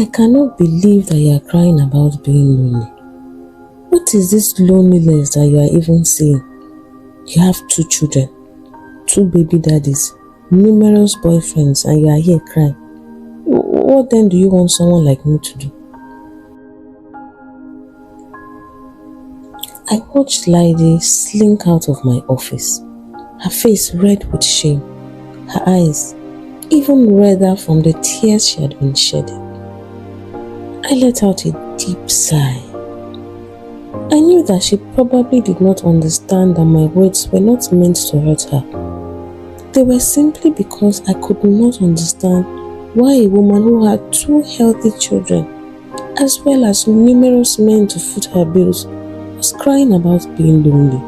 I cannot believe that you are crying about being lonely. What is this loneliness that you are even saying? You have 2 children, 2 baby daddies, numerous boyfriends, and you are here crying. What then do you want someone like me to do? I watched Lolade slink out of my office, her face red with shame, her eyes even redder from the tears she had been shedding. I let out a deep sigh. I knew that she probably did not understand that my words were not meant to hurt her. They were simply because I could not understand why a woman who had 2 healthy children, as well as numerous men to foot her bills, was crying about being lonely.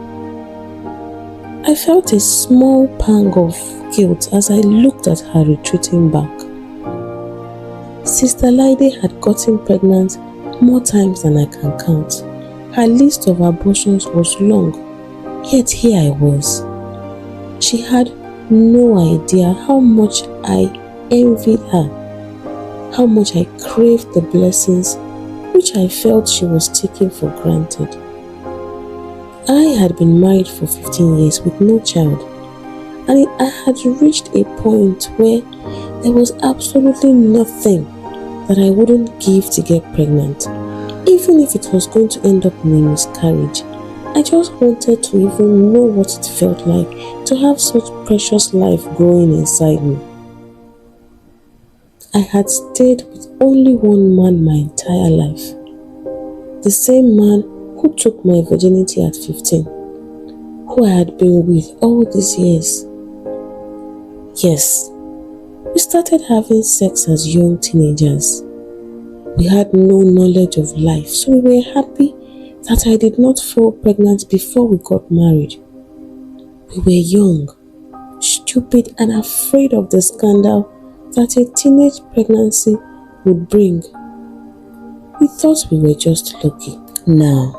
I felt a small pang of guilt as I looked at her retreating back. Sister Lolade had gotten pregnant more times than I can count. Her list of abortions was long, yet here I was. She had no idea how much I envied her, how much I craved the blessings which I felt she was taking for granted. I had been married for 15 years with no child, and I had reached a point where there was absolutely nothing that I wouldn't give to get pregnant. Even if it was going to end up in a miscarriage, I just wanted to even know what it felt like to have such precious life growing inside me. I had stayed with only one man my entire life. The same man who took my virginity at 15, who I had been with all these years. Yes, we started having sex as young teenagers. We had no knowledge of life, so we were happy that I did not fall pregnant before we got married. We were young, stupid, and afraid of the scandal that a teenage pregnancy would bring. We thought we were just lucky. Now,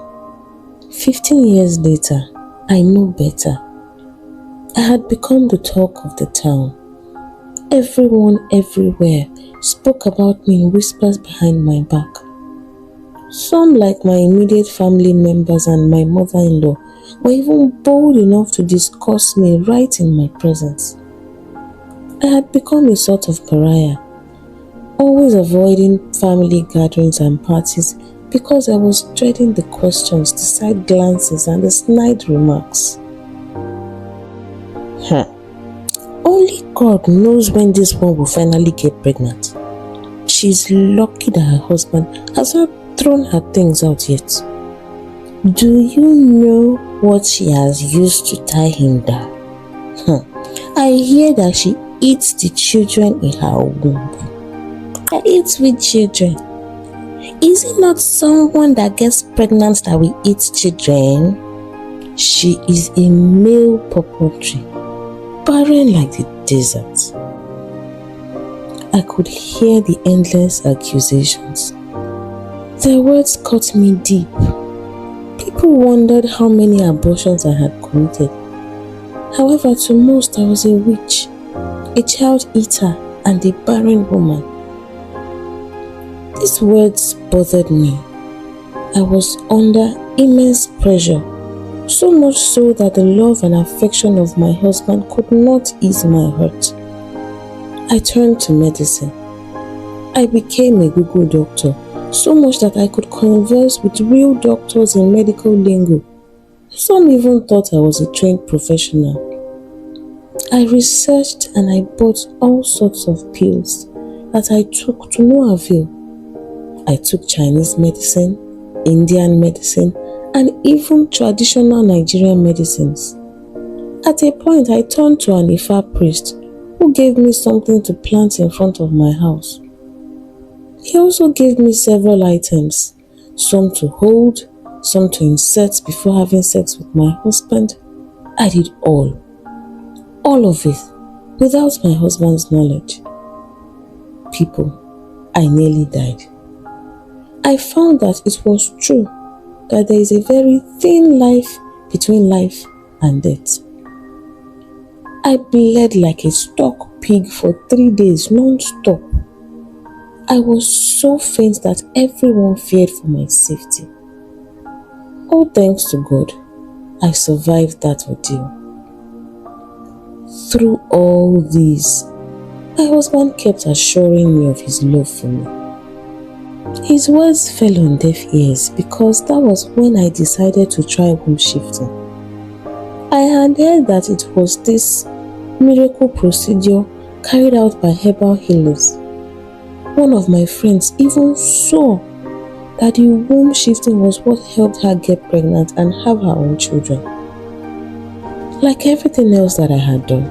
15 years later, I know better. I had become the talk of the town. Everyone everywhere spoke about me in whispers behind my back. Some, like my immediate family members and my mother-in-law, were even bold enough to discuss me right in my presence. I had become a sort of pariah, always avoiding family gatherings and parties because I was dreading the questions, the side glances, and the snide remarks. Only God knows when this one will finally get pregnant. She's lucky that her husband has not thrown her things out yet. Do you know what she has used to tie him down? I hear that she eats the children in her womb. I eat with children. Is it not someone that gets pregnant that will eat children? She is a male purple-tree, barren like the desert. I could hear the endless accusations. Their words cut me deep. People wondered how many abortions I had committed. However, to most I was a witch, a child eater, and a barren woman. These words bothered me. I was under immense pressure, so much so that the love and affection of my husband could not ease my hurt. I turned to medicine. I became a Google doctor, so much that I could converse with real doctors in medical lingo. Some even thought I was a trained professional. I researched and I bought all sorts of pills that I took to no avail. I took Chinese medicine, Indian medicine, and even traditional Nigerian medicines. At a point, I turned to an Ifa priest who gave me something to plant in front of my house. He also gave me several items, some to hold, some to insert before having sex with my husband. I did all of it, without my husband's knowledge. People, I nearly died. I found that it was true that there is a very thin line between life and death. I bled like a stuck pig for 3 days non-stop. I was so faint that everyone feared for my safety. All thanks to God, I survived that ordeal. Through all this, my husband kept assuring me of his love for me. His words fell on deaf ears because that was when I decided to try home shifting. I had heard that it was this miracle procedure carried out by herbal healers. One of my friends even saw that the womb shifting was what helped her get pregnant and have her own children. Like everything else that I had done,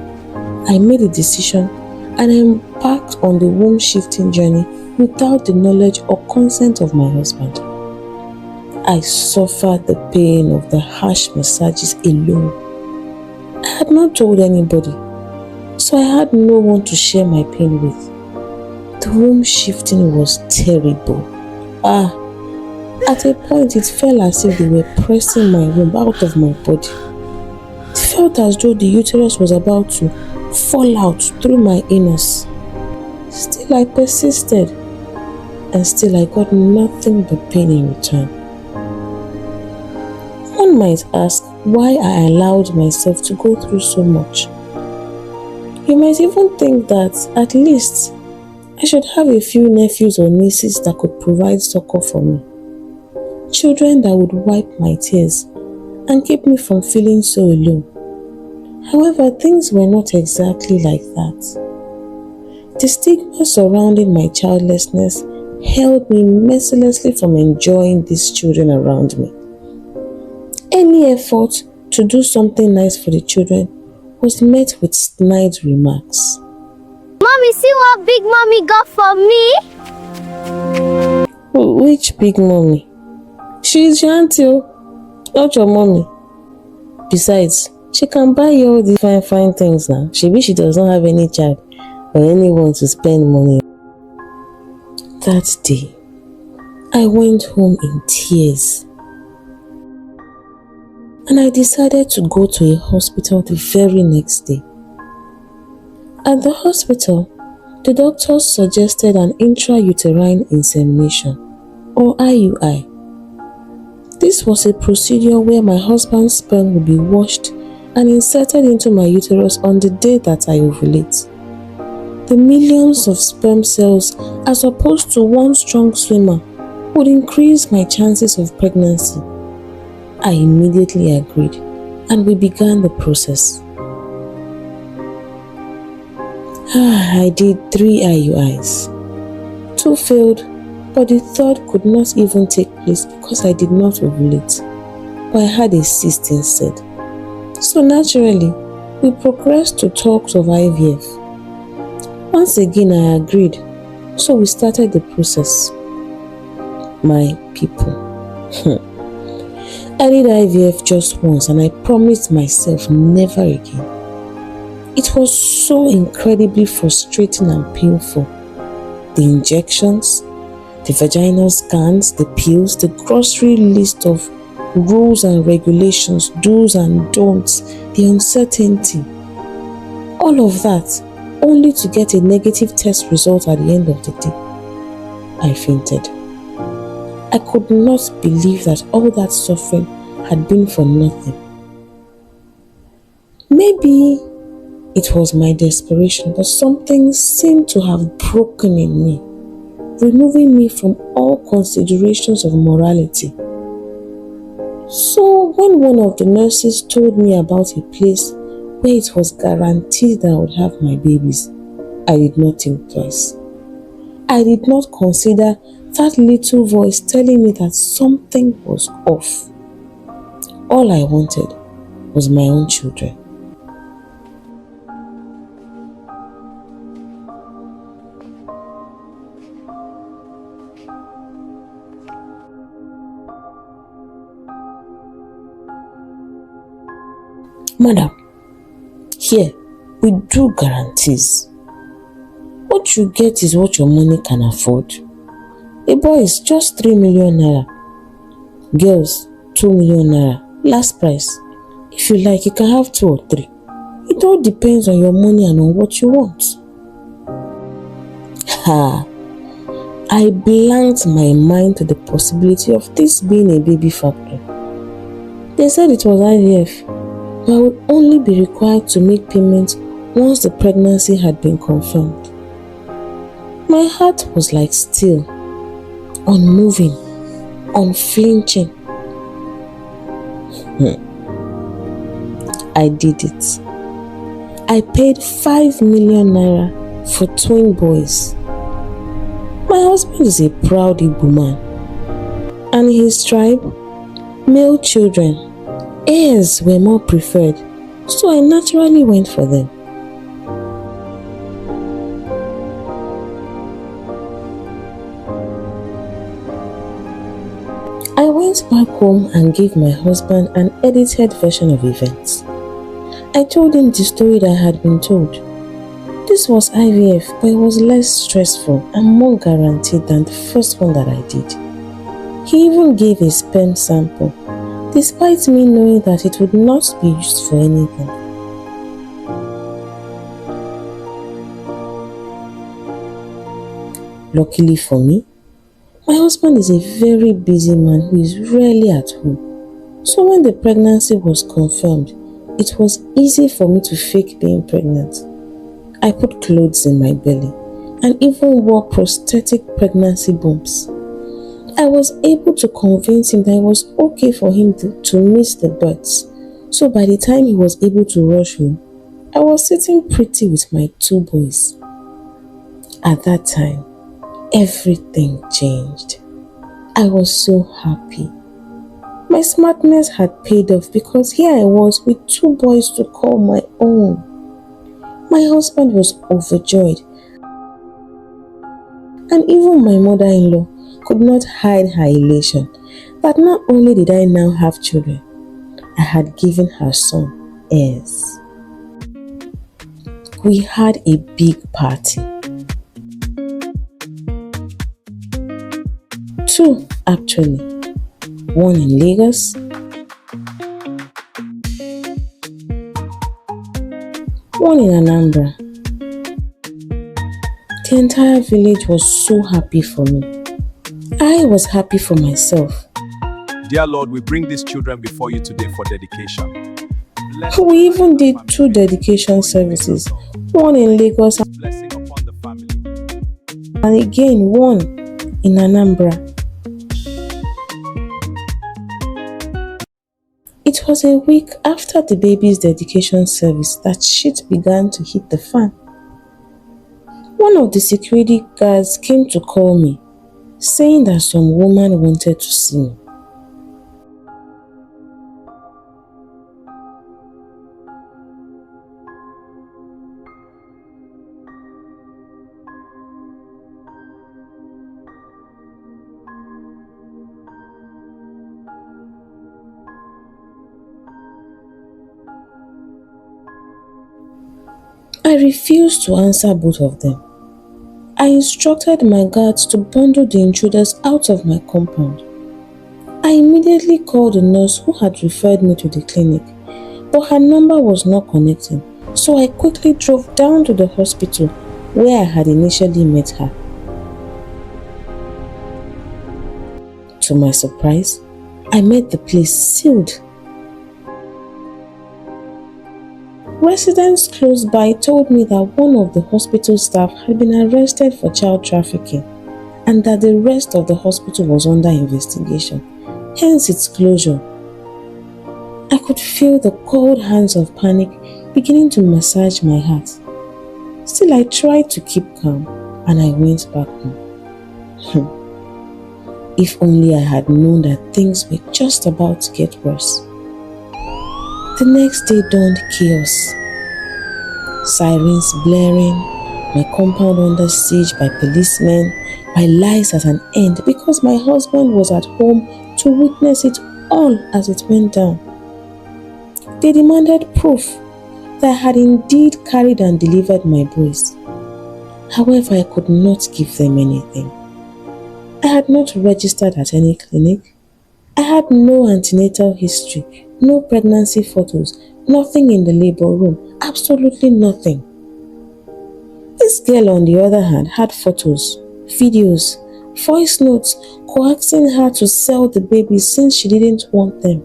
I made a decision and embarked on the womb shifting journey without the knowledge or consent of my husband. I suffered the pain of the harsh massages alone. I had not told anybody, so I had no one to share my pain with. The womb shifting was terrible. At a point it felt as if they were pressing my womb out of my body. It felt as though the uterus was about to fall out through my anus. Still I persisted, and still I got nothing but pain in return. One might ask why I allowed myself to go through so much. You might even think that at least I should have a few nephews or nieces that could provide succor for me. Children that would wipe my tears and keep me from feeling so alone. However, things were not exactly like that. The stigma surrounding my childlessness held me mercilessly from enjoying these children around me. Any effort to do something nice for the children was met with snide remarks. Mommy, see what Big Mommy got for me? Which Big Mommy? She is your auntie, not your mommy. Besides, she can buy you all the fine things now. She does not have any child or anyone to spend money. That day, I went home in tears. And I decided to go to a hospital the very next day. At the hospital, the doctors suggested an intrauterine insemination, or IUI. This was a procedure where my husband's sperm would be washed and inserted into my uterus on the day that I ovulate. The millions of sperm cells, as opposed to one strong swimmer, would increase my chances of pregnancy. I immediately agreed, and we began the process. I did 3 IUIs. 2 failed, but the third could not even take place because I did not ovulate, but I had a cyst instead. So naturally, we progressed to talks of IVF. Once again I agreed, so we started the process. My people, I did IVF just once and I promised myself never again. It was so incredibly frustrating and painful. The injections, the vaginal scans, the pills, the grocery list of rules and regulations, do's and don'ts, the uncertainty. All of that, only to get a negative test result at the end of the day. I fainted. I could not believe that all that suffering had been for nothing. Maybe it was my desperation, but something seemed to have broken in me, removing me from all considerations of morality. So when one of the nurses told me about a place where it was guaranteed that I would have my babies, I did not think twice. I did not consider that little voice telling me that something was off. All I wanted was my own children. Madam, here we do guarantees. What you get is what your money can afford. A boy is just 3 million naira. Girls, 2 million naira. Last price. If you like, you can have 2 or 3. It all depends on your money and on what you want. I blanked my mind to the possibility of this being a baby factor. They said it was IVF, but I would only be required to make payments once the pregnancy had been confirmed. My heart was like steel, unmoving, unflinching. I did it. I paid 5 million naira for twin boys. My husband is a proud Igbo man, and his tribe, male children, heirs were more preferred, so I naturally went for them. I went back home and gave my husband an edited version of events. I told him the story that I had been told. This was IVF, but it was less stressful and more guaranteed than the first one that I did. He even gave a sperm sample, despite me knowing that it would not be used for anything. Luckily for me, my husband is a very busy man who is rarely at home. So when the pregnancy was confirmed, it was easy for me to fake being pregnant. I put clothes in my belly and even wore prosthetic pregnancy bumps. I was able to convince him that it was okay for him to miss the births. So by the time he was able to rush home, I was sitting pretty with my 2 boys. At that time, everything changed. I was so happy. My smartness had paid off because here I was with 2 boys to call my own. My husband was overjoyed, and even my mother-in-law could not hide her elation that not only did I now have children, I had given her son heirs. We had a big party. 2 actually, one in Lagos, one in Anambra. The entire village was so happy for me. I was happy for myself. Dear Lord, we bring these children before you today for dedication. We even did 2 dedication services, one in Lagos Blessing upon the family. and again one in Anambra. It was a week after the baby's dedication service that shit began to hit the fan. One of the security guards came to call me, saying that some woman wanted to see me. I refused to answer both of them. I instructed my guards to bundle the intruders out of my compound. I immediately called the nurse who had referred me to the clinic, but her number was not connecting, so I quickly drove down to the hospital where I had initially met her. To my surprise, I met the place sealed. Residents close by told me that one of the hospital staff had been arrested for child trafficking and that the rest of the hospital was under investigation, hence its closure. I could feel the cold hands of panic beginning to massage my heart. Still, I tried to keep calm and I went back home. If only I had known that things were just about to get worse. The next day dawned chaos. Sirens blaring, my compound under siege by policemen, my lives at an end because my husband was at home to witness it all as it went down. They demanded proof that I had indeed carried and delivered my boys. However, I could not give them anything. I had not registered at any clinic. I had no antenatal history, no pregnancy photos, nothing in the labor room, absolutely nothing. This girl, on the other hand, had photos, videos, voice notes coaxing her to sell the babies since she didn't want them.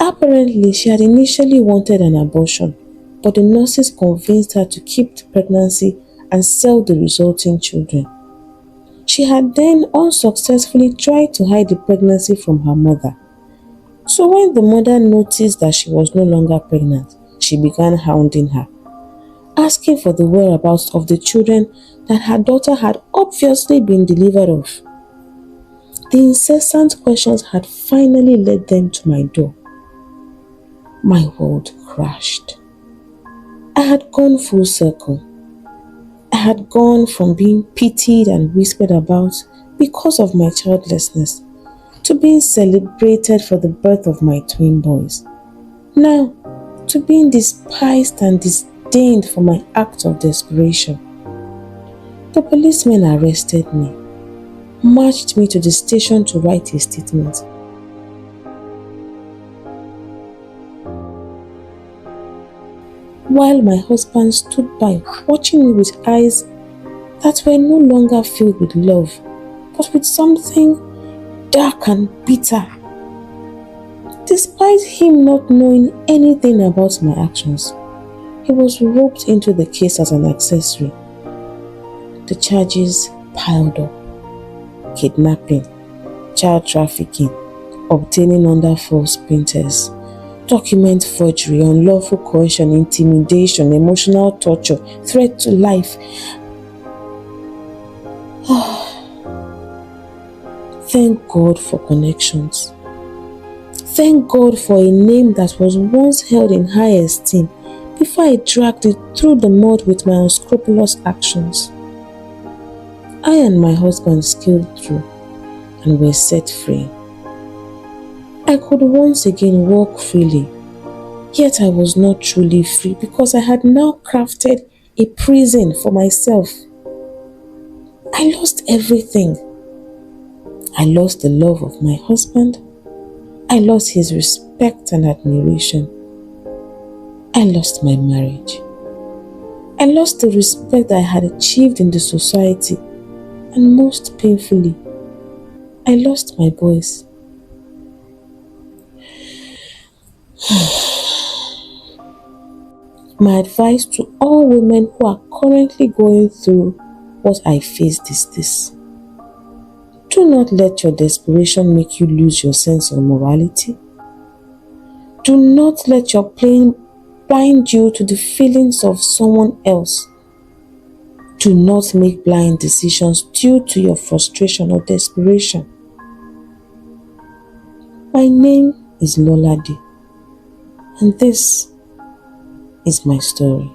Apparently, she had initially wanted an abortion, but the nurses convinced her to keep the pregnancy and sell the resulting children. She had then unsuccessfully tried to hide the pregnancy from her mother. So when the mother noticed that she was no longer pregnant, she began hounding her, asking for the whereabouts of the children that her daughter had obviously been delivered of. The incessant questions had finally led them to my door. My world crashed. I had gone full circle. I had gone from being pitied and whispered about because of my childlessness to being celebrated for the birth of my twin boys. Now, to being despised and disdained for my act of desperation. The policemen arrested me, marched me to the station to write a statement. While my husband stood by watching me with eyes that were no longer filled with love, but with something dark and bitter. Despite him not knowing anything about my actions, he was roped into the case as an accessory. The charges piled up: kidnapping, child trafficking, obtaining under false pretenses, document forgery, unlawful coercion, intimidation, emotional torture, threat to life. Thank God for connections. Thank God for a name that was once held in high esteem before I dragged it through the mud with my unscrupulous actions. I and my husband scaled through and were set free. I could once again walk freely, yet I was not truly free because I had now crafted a prison for myself. I lost everything. I lost the love of my husband. I lost his respect and admiration. I lost my marriage. I lost the respect I had achieved in the society, and most painfully, I lost my boys. My advice to all women who are currently going through what I faced is this: do not let your desperation make you lose your sense of morality. Do not let your pain blind you to the feelings of someone else. Do not make blind decisions due to your frustration or desperation. My name is Lolade, and this is my story.